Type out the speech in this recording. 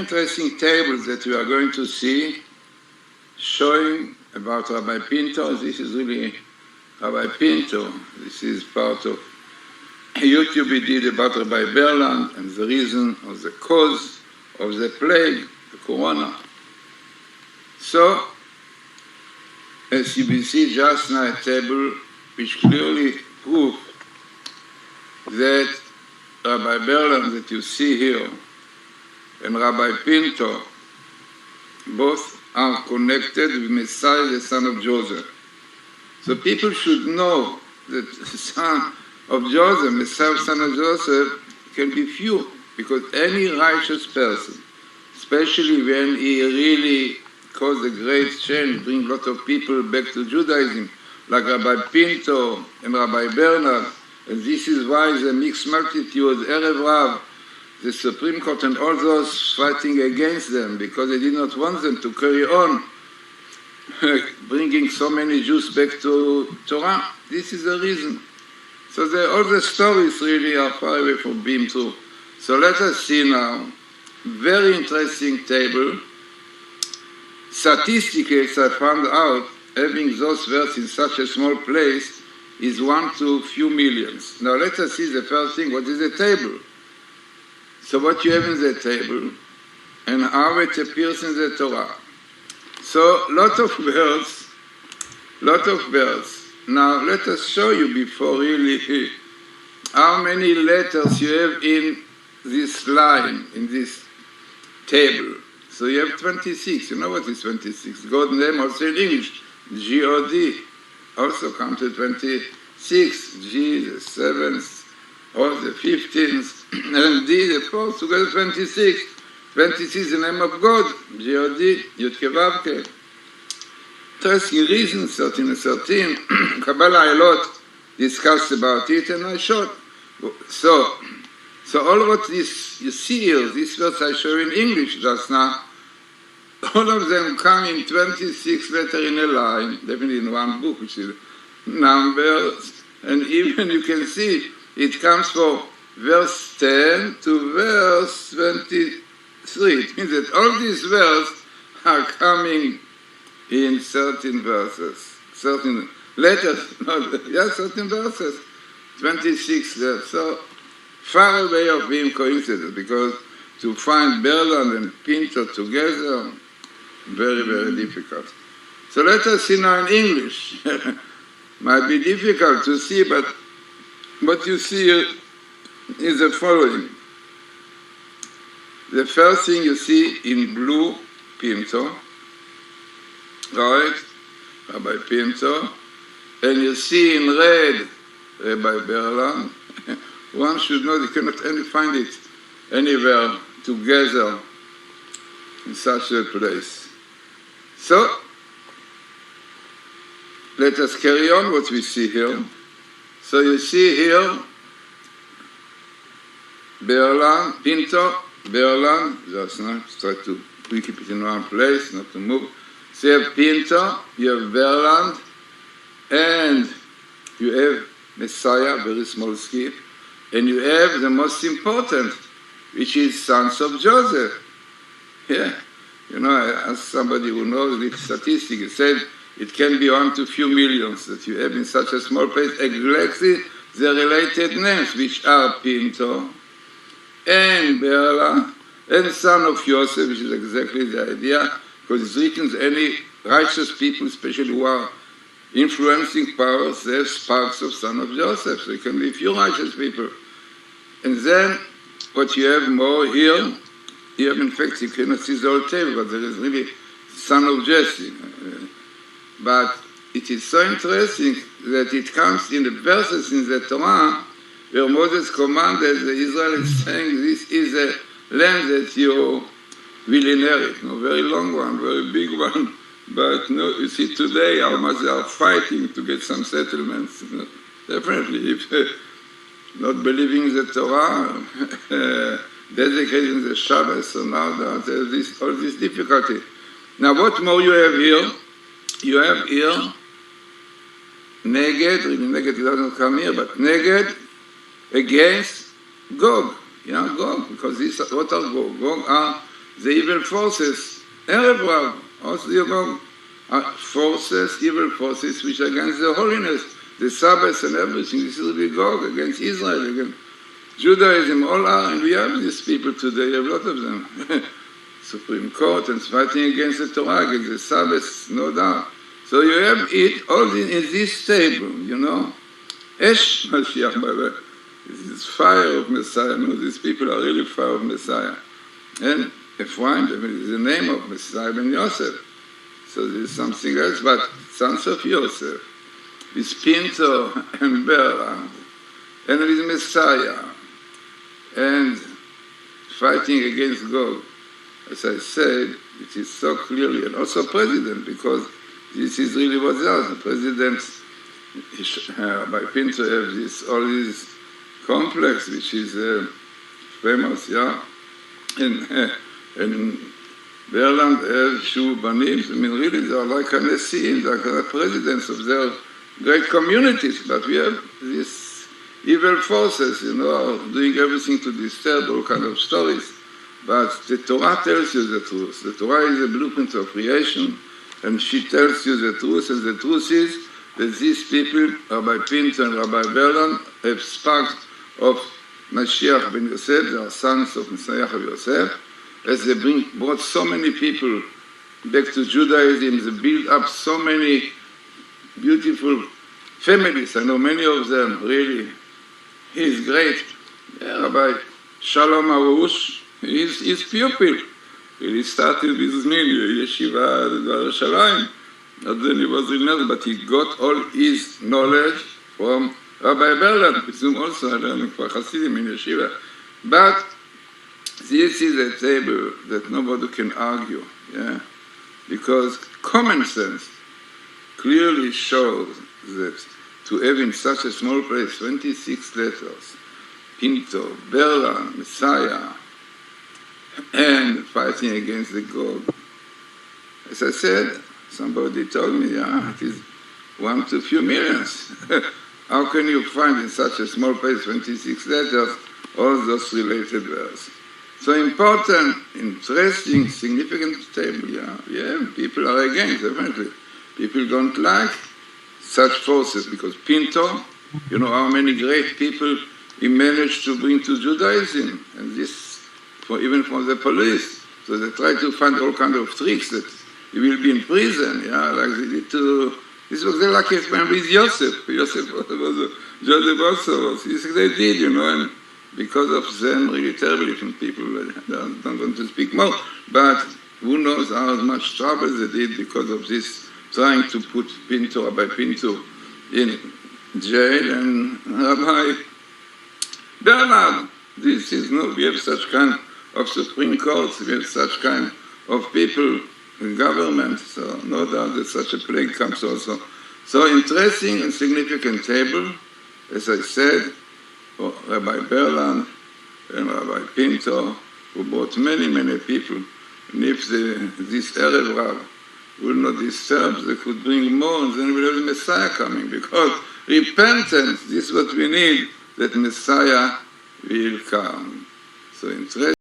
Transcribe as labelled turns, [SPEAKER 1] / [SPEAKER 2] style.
[SPEAKER 1] interesting tables that we are going to see showing about Rabbi Pinto. This is really Rabbi Pinto. This is part of a YouTube he did about Rabbi Berland and the reason or the cause of the plague, the corona. So, as you will see just now, a table which clearly proves that Rabbi Berland that you see here and Rabbi Pinto both are connected with Messiah, the son of Joseph. So people should know that the son of Joseph, Messiah, son of Joseph, can be few, because any righteous person, especially when he really caused a great change, bring a lot of people back to Judaism, like Rabbi Pinto and Rabbi Berland, and this is why the mixed multitude, Erev Rav, the Supreme Court and all those fighting against them, because they did not want them to carry on bringing so many Jews back to Torah. This is the reason. So all the stories really are far away from being true. So let us see now, very interesting table. Statistically, I found out, having those verses in such a small place is 1 to few millions. Now let us see the first thing, what is the table? So what you have in the table, and how it appears in the Torah. So lot of words. Now let us show you before really how many letters you have in this line, in this table. So you have 26. You know what is 26? God's name also in English, G-O-D, also come to 26. G, the 7th, or the 15th, and D, the 4th, together 26. 26 is the name of God, G-O-D, Yud-Ke-Vav-Ke. Interesting reasons, 13 and 13. Kabbalah a lot discussed about it, and I showed. So all what this you see here, these words I show in English just now, all of them come in 26 letters in a line, definitely in one book, which is numbers, and even you can see it comes from verse 10 to verse 23. It means that all these verses are coming in certain verses, certain letters, certain verses, 26 there. So far away of being coincidence, because to find Berland and Pinto together, very, very difficult. So let us see now in English. Might be difficult to see, but what you see is the following. The first thing you see in blue, Pinto, right? Rabbi Pinto, and you see in red, Rabbi Berland. One should know you cannot find it anywhere together in such a place. So, let us carry on what we see here. So you see here, Berland, Pinto, Berland, just now, try to keep it in one place, not to move. So you have Pinto, you have Berland, and you have Messiah, very small skip, and you have the most important, which is sons of Joseph. Yeah, you know, I asked somebody who knows the statistic, he said it can be 1 to few millions that you have in such a small place, exactly the related names, which are Pinto, and Berland, and son of Joseph, which is exactly the idea, because it's written any righteous people, especially who are influencing powers, they have sparks of son of Joseph, so it can be few righteous people. And then, what you have more here, you have, in fact, you cannot see the whole table, but there is really son of Jesse. But it is so interesting that it comes in the verses in the Torah where Moses commanded the Israelites saying, this is a land that you will inherit. No, very long one, very big one. But no, you see today how much they are fighting to get some settlements. Definitely, if not believing the Torah, dedicating the Shabbat, so now there's all this difficulty. Now what more you have here? You have here Neged, Neged doesn't come here, but Neged against Gog. You know, Gog, because these, what are Gog? Gog are the evil forces, Erev Rav, also you know, forces, evil forces which are against the holiness, the Sabbath and everything. This is really God against Israel, against Judaism, all are, and we have these people today, a lot of them. Supreme Court and fighting against the Torah, against the Sabbath, no doubt. So you have it all in this table, you know. Esh Mashiach, by the way. This is fire of Messiah. No, these people are really fire of Messiah. And Ephraim is the name of Messiah ben Yosef. So there's something else, but sons of Yosef, with Pinto and Berland, and with Messiah, and fighting against God. As I said, it is so clearly, and also president, because this is really what does. The president, Rabbi Pinto, have all this complex, which is famous, yeah, and Berland has Shu Banim. I mean, really, they are like Nesiim, like the presidents of their great communities, but we have these evil forces, you know, doing everything to disturb all kind of stories. But the Torah tells you the truth. The Torah is a blueprint of creation, and she tells you the truth, and the truth is that these people, Rabbi Pinto and Rabbi Berland, have sparked of Mashiach ben Yosef, they are sons of Messiah of Yosef, as they brought so many people back to Judaism, they built up so many beautiful families. I know many of them, really. He is great. Yeah, Rabbi Shalom Arush, his pupil. He started with me in Yeshiva at Yerushalayim. And then he was in Nazareth, but he got all his knowledge from Rabbi Berland, with whom also I learned for Hasidim in Yeshiva. But this is a table that nobody can argue, yeah? Because common sense clearly shows that to have in such a small place 26 letters, Pinto, Berland, Messiah, and fighting against the God. As I said, somebody told me, yeah, it is 1 to a few millions. How can you find in such a small place 26 letters all those related verses? So important, interesting, significant table, yeah, people are against, definitely. People don't like such forces, because Pinto, you know how many great people he managed to bring to Judaism, and this, even from the police. So they try to find all kinds of tricks that he will be in prison, yeah, like they did to, this was the luckiest man with Yosef. Yosef was Joseph also was, this they did, you know, and because of them, really terribly from people, don't want to speak more, but who knows how much trouble they did because of this, trying to put Pinto, Rabbi Pinto, in jail, and Rabbi Berland. This is no, we have such kind of Supreme Courts, we have such kind of people in government, so no doubt that such a plague comes also. So interesting and significant table, as I said, for Rabbi Berland and Rabbi Pinto, who brought many, many people. And if this Erev Rav will not disturb, they could bring more, and then we'll have the Messiah coming, because repentance, this is what we need, that Messiah will come. So interesting.